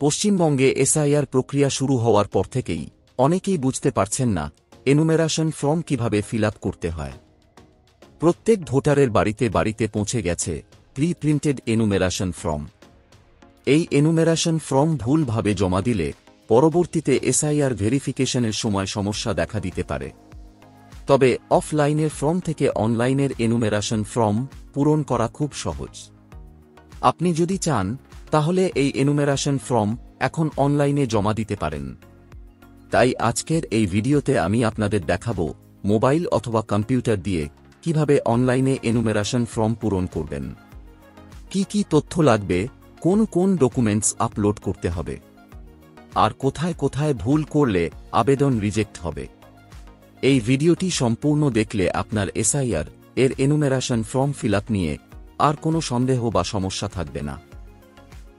পশ্চিমবঙ্গে এসআইআর প্রক্রিয়া শুরু হওয়ার পর থেকেই অনেকেই বুঝতে পারছেন না এনুমেরেশন ফর্ম কিভাবে ফিল আপ করতে হয়। প্রত্যেক ভোটারের বাড়িতে বাড়িতে পৌঁছে গেছে প্রি প্রিন্টেড এনুমেরেশন ফর্ম। এই এনুমেরেশন ফর্ম ভুলভাবে জমা দিলে পরবর্তীতে এসআইআর ভেরিফিকেশনের সময় সমস্যা দেখা দিতে পারে। তবে অফলাইনের ফর্ম থেকে অনলাইনের এনুমেরেশন ফর্ম পূরণ করা খুব সহজ। আপনি যদি চান তাহলে এই এনুমেরেশন ফর্ম এখন অনলাইনে জমা দিতে পারেন। তাই আজকের এই ভিডিওতে আমি আপনাদের দেখাবো মোবাইল অথবা কম্পিউটার দিয়ে কিভাবে অনলাইনে এনুমেরেশন ফর্ম পূরণ করবেন, কি কি তথ্য লাগবে, কোন কোন ডকুমেন্টস আপলোড করতে হবে, আর কোথায় কোথায় ভুল করলে আবেদন রিজেক্ট হবে। এই ভিডিওটি সম্পূর্ণ দেখলে আপনার এসআইআর এর এনুমেরেশন ফর্ম ফিল আপ নিয়ে আর কোনো সন্দেহ বা সমস্যা থাকবে না।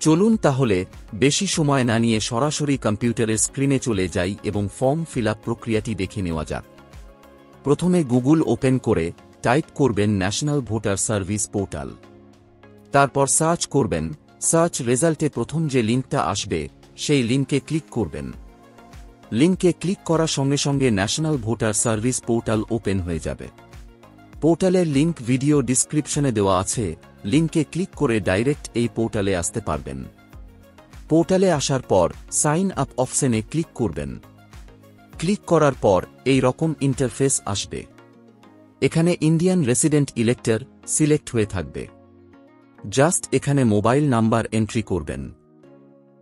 চলুন তাহলে বেশি সময় না নিয়ে সরাসরি কম্পিউটারের স্ক্রিনে চলে যাই এবং ফর্ম ফিল আপ প্রক্রিয়াটি দেখে নেওয়া যাক। প্রথমে গুগল ওপেন করে টাইপ করবেন ন্যাশনাল ভোটার সার্ভিস পোর্টাল। তারপর সার্চ করবেন, সার্চ রেজাল্টে প্রথম যে লিঙ্কটা আসবে সেই লিঙ্কে ক্লিক করবেন। লিঙ্কে ক্লিক করার সঙ্গে সঙ্গে national voter service portal open হয়ে যাবে। পোর্টালের লিঙ্ক ভিডিও ডিসক্রিপশনে দেওয়া আছে, লিঙ্কে ক্লিক করে ডাইরেক্ট এই পোর্টালে আসতে পারবেন। পোর্টালে আসার পর সাইন আপ অপশনে ক্লিক করবেন। ক্লিক করার পর এই রকম ইন্টারফেস আসবে। এখানে ইন্ডিয়ান রেসিডেন্ট ইলেক্টর সিলেক্ট হয়ে থাকবে। জাস্ট এখানে মোবাইল নাম্বার এন্ট্রি করবেন।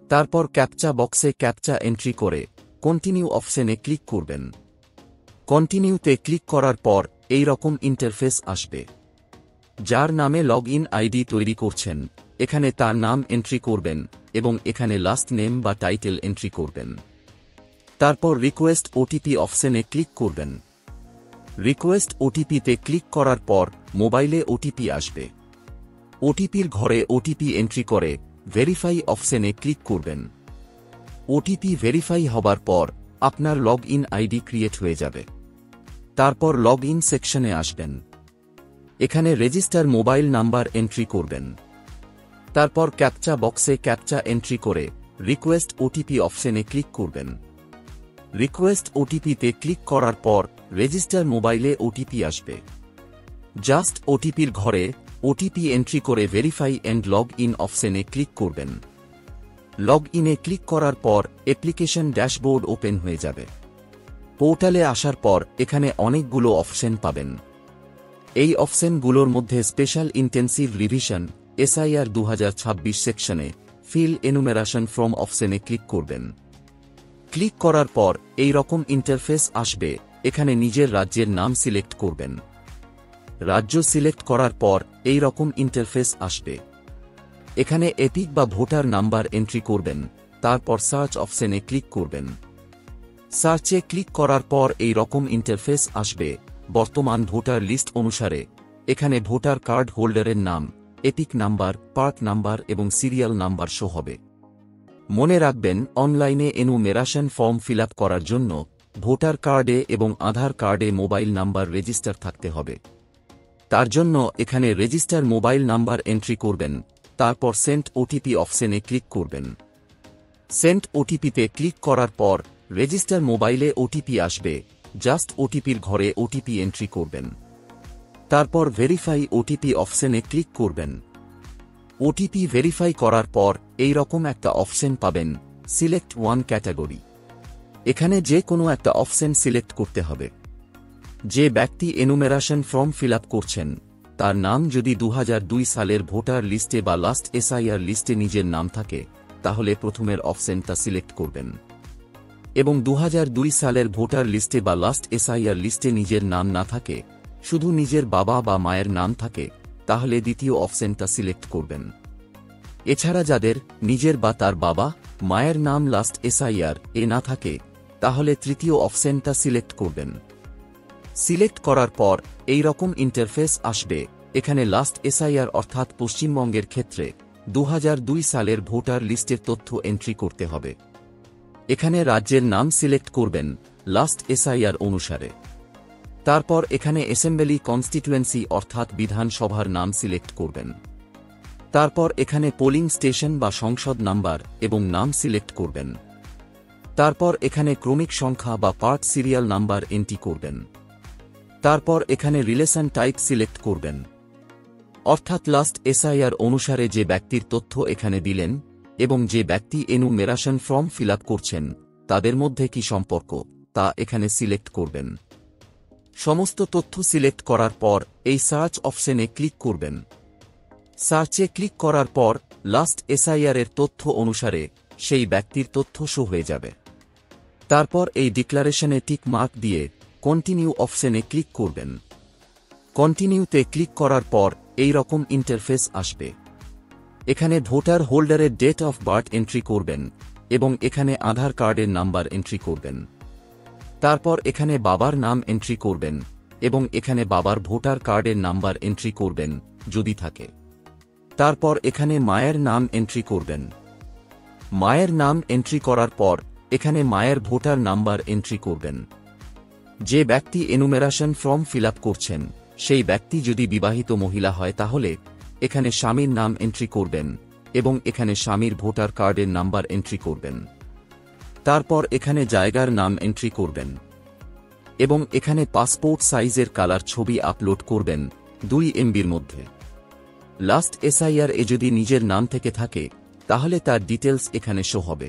তারপর ক্যাপচা বক্সে ক্যাপচা এন্ট্রি করে কন্টিনিউ অপশনে ক্লিক করবেন। কন্টিনিউতে ক্লিক করার পর এই রকম ইন্টারফেস আসবে। যার নামে লগ ইন আইডি তৈরি করছেন এখানে তার নাম এন্ট্রি করবেন এবং এখানে লাস্ট নেম বা টাইটেল এন্ট্রি করবেন। তারপর রিকোয়েস্ট ওটিপি অপশনে ক্লিক করবেন। রিকোয়েস্ট ওটিপিতে ক্লিক করার পর মোবাইলে ওটিপি আসবে। ওটিপির ঘরে ওটিপি এন্ট্রি করে ভেরিফাই অপশনে ক্লিক করবেন। ওটিপি ভেরিফাই হবার পর আপনার লগ ইন আইডি ক্রিয়েট হয়ে যাবে। তারপর লগ ইন সেকশনে আসবেন। এখানে রেজিস্টার মোবাইল নাম্বার এন্ট্রি করবেন। তারপর ক্যাপচা বক্সে ক্যাপচা এন্ট্রি করে রিকোয়েস্ট ওটিপি অপশনে ক্লিক করবেন। রিকোয়েস্ট ওটিপিতে ক্লিক করার পর রেজিস্টার মোবাইলে ওটিপি আসবে। জাস্ট ওটিপির ঘরে ওটিপি এন্ট্রি করে ভেরিফাই এন্ড লগ ইন অপশনে ক্লিক করবেন। লগ ইনে ক্লিক করার পর অ্যাপ্লিকেশন ড্যাশবোর্ড ওপেন হয়ে যাবে। পোর্টালে আসার পর এখানে অনেকগুলো অপশন পাবেন। এই অপশনগুলোর মধ্যে স্পেশাল ইন্টেন্সিভ রিভিশন এসআইআর 2026 সেকশনে ফিল এনুমেরেশন ফর্ম অপশনে ক্লিক করবেন। ক্লিক করার পর এই রকম ইন্টারফেস আসবে। এখানে নিজের রাজ্যের নাম সিলেক্ট করবেন। রাজ্য সিলেক্ট করার পর এই রকম ইন্টারফেস আসবে। এখানে এপিক বা ভোটার নাম্বার এন্ট্রি করবেন। তারপর সার্চ অপশনে ক্লিক করবেন। সার্চে ক্লিক করার পর এই রকম ইন্টারফেস আসবে। বর্তমান ভোটার লিস্ট অনুসারে এখানে ভোটার কার্ড হোল্ডারের নাম, এপিক নাম্বার, পার্ট নাম্বার এবং সিরিয়াল নাম্বার শো হবে। মনে রাখবেন অনলাইনে এনুমেরেশন ফর্ম ফিল আপ করার জন্য ভোটার কার্ডে এবং আধার কার্ডে মোবাইল নাম্বার রেজিস্টার থাকতে হবে। তার জন্য এখানে রেজিস্টার মোবাইল নাম্বার এন্ট্রি করবেন। তারপর সেন্ড ওটিপি অপশনে ক্লিক করবেন। সেন্ড ওটিপিতে ক্লিক করার পর রেজিস্টার মোবাইলে ওটিপি আসবে। জাস্ট ওটিপির ঘরে ওটিপি এন্ট্রি করবেন। তারপর ভেরিফাই ওটিপি অপশনে ক্লিক করবেন। ওটিপি ভেরিফাই করার পর এই রকম একটা অপশন পাবেন, সিলেক্ট ওয়ান ক্যাটাগরি। এখানে যে কোনো একটা অপশন সিলেক্ট করতে হবে। যে ব্যক্তি এনুমেরেশন ফর্ম ফিল আপ করছেন তার নাম যদি 2002 সালের ভোটার লিস্টে বা লাস্ট এসআইআর লিস্টে নিজের নাম থাকে তাহলে প্রথমের অপশনটা সিলেক্ট করবেন, এবং 2002 সালের ভোটার লিস্টে বা লাস্ট এসআইআর লিস্টে নিজের নাম না থাকে, শুধু নিজের বাবা বা মায়ের নাম থাকে, তাহলে দ্বিতীয় অপশনটা সিলেক্ট করবেন। এছাড়া যাদের নিজের বা তার বাবা মায়ের নাম লাস্ট এসআইআর এ না থাকে তাহলে তৃতীয় অপশনটা সিলেক্ট করবেন। সিলেক্ট করার পর এই রকম ইন্টারফেস আসবে। এখানে লাস্ট এসআইআর অর্থাৎ পশ্চিমবঙ্গের ক্ষেত্রে 2002 সালের ভোটার লিস্টের তথ্য এন্ট্রি করতে হবে। এখানে রাজ্যের নাম সিলেক্ট করবেন লাস্ট এসআইআর অনুসারে। তারপর এখানে অ্যাসেম্বলি কনস্টিটুয়েন্সি অর্থাৎ বিধানসভার নাম সিলেক্ট করবেন। তারপর এখানে পোলিং স্টেশন বা সংসদ নাম্বার এবং নাম সিলেক্ট করবেন। তারপর এখানে ক্রমিক সংখ্যা বা পার্ট সিরিয়াল নাম্বার এন্ট্রি করবেন। তারপর এখানে রিলেশন টাইপ সিলেক্ট করবেন, অর্থাৎ লাস্ট এসআইআর অনুসারে যে ব্যক্তির তথ্য এখানে দিলেন এবং যে ব্যক্তি এনুমেরেশন ফর্ম ফিল আপ করছেন তাদের মধ্যে কি সম্পর্ক তা এখানে সিলেক্ট করবেন। সমস্ত তথ্য সিলেক্ট করার পর এই সার্চ অপশনে ক্লিক করবেন। সার্চে ক্লিক করার পর লাস্ট এসআইআর এর তথ্য অনুসারে সেই ব্যক্তির তথ্য শো হয়ে যাবে। তারপর এই ডিক্লারেশনে টিক মার্ক দিয়ে কন্টিনিউ অপশনে ক্লিক করবেন। কন্টিনিউতে ক্লিক করার পর এই রকম ইন্টারফেস আসবে। এখানে ভোটার হোল্ডারের ডেট অফ বার্থ এন্ট্রি করবেন এবং এখানে আধার কার্ডের নাম্বার এন্ট্রি করবেন। তারপর এখানে বাবার নাম এন্ট্রি করবেন এবং এখানে বাবার ভোটার কার্ডের নাম্বার এন্ট্রি করবেন যদি থাকে। তারপর এখানে মায়ের নাম এন্ট্রি করবেন। মায়ের নাম এন্ট্রি করার পর এখানে মায়ের ভোটার নাম্বার এন্ট্রি করবেন। যে ব্যক্তি এনুমেরেশন ফর্ম ফিল আপ করছেন সেই ব্যক্তি যদি বিবাহিত মহিলা হয় তাহলে এখানে স্বামীর নাম এন্ট্রি করবেন এবং এখানে স্বামীর ভোটার কার্ডের নাম্বার এন্ট্রি করবেন। তারপর এখানে জায়গার নাম এন্ট্রি করবেন এবং এখানে পাসপোর্ট সাইজের কালার ছবি আপলোড করবেন 2 MBর মধ্যে। লাস্ট এসআইআর এ যদি নিজের নাম থেকে থাকে তাহলে তার ডিটেলস এখানে শো হবে।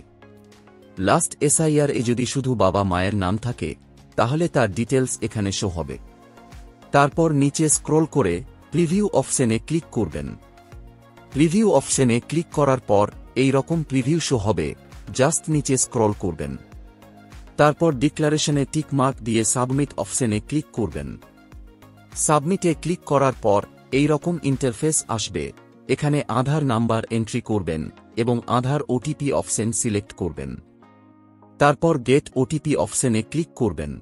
লাস্ট এসআইআর এ যদি শুধু বাবা মায়ের নাম থাকে তাহলে তার ডিটেলস এখানে শো হবে। তারপর নিচে স্ক্রল করে প্রিভিউ অপশনে ক্লিক করবেন। প্রিভিউ অপশনে ক্লিক করার পর এই রকম প্রিভিউ শো হবে, জাস্ট নিচে স্ক্রল করবেন। তারপর ডিক্লারেশনে টিক মার্ক দিয়ে সাবমিট অপশনে ক্লিক করবেন। সাবমিটে ক্লিক করার পর এই রকম ইন্টারফেস আসবে। এখানে আধার নাম্বার এন্ট্রি করবেন এবং আধার ওটিপি অপশন সিলেক্ট করবেন। তারপর গেট ওটিপি অপশনে ক্লিক করবেন।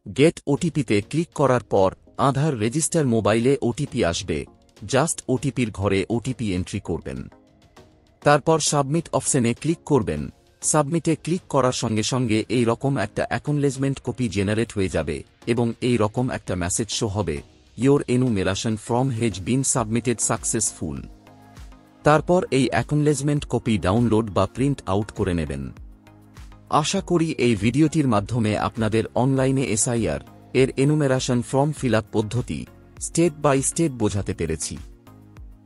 গেট ওটিপিতে ক্লিক করার পর আধার রেজিস্টার মোবাইলে ওটিপি আসবে, জাস্ট ওটিপির ঘরে ওটিপি এন্ট্রি করবেন। তারপর সাবমিট অপশনে ক্লিক করবেন। সাবমিটে ক্লিক করার সঙ্গে সঙ্গে এই রকম একটা অ্যাকনলেজমেন্ট কপি জেনারেট হয়ে যাবে এবং এই রকম একটা মেসেজ শো হবে, your enumeration form has been submitted successful. তারপর এই অ্যাকনলেজমেন্ট কপি ডাউনলোড বা প্রিন্ট আউট করে নেবেন। আশা করি এই ভিডিওটির মাধ্যমে আপনাদের অনলাইনে এসআইআর এর এনুমেরেশন ফর্ম ফিল আপ পদ্ধতি স্টেপ বাই স্টেপ বোঝাতে পেরেছি।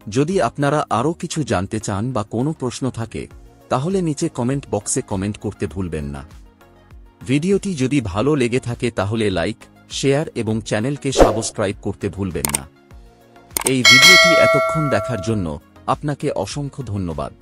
যদি আপনারা আরও কিছু জানতে চান বা কোনো প্রশ্ন থাকে তাহলে নিচে কমেন্ট বক্সে কমেন্ট করতে ভুলবেন না। ভিডিওটি যদি ভালো লেগে থাকে তাহলে লাইক, শেয়ার এবং চ্যানেলকে সাবস্ক্রাইব করতে ভুলবেন না। এই ভিডিওটি এতক্ষণ দেখার জন্য আপনাকে অসংখ্য ধন্যবাদ।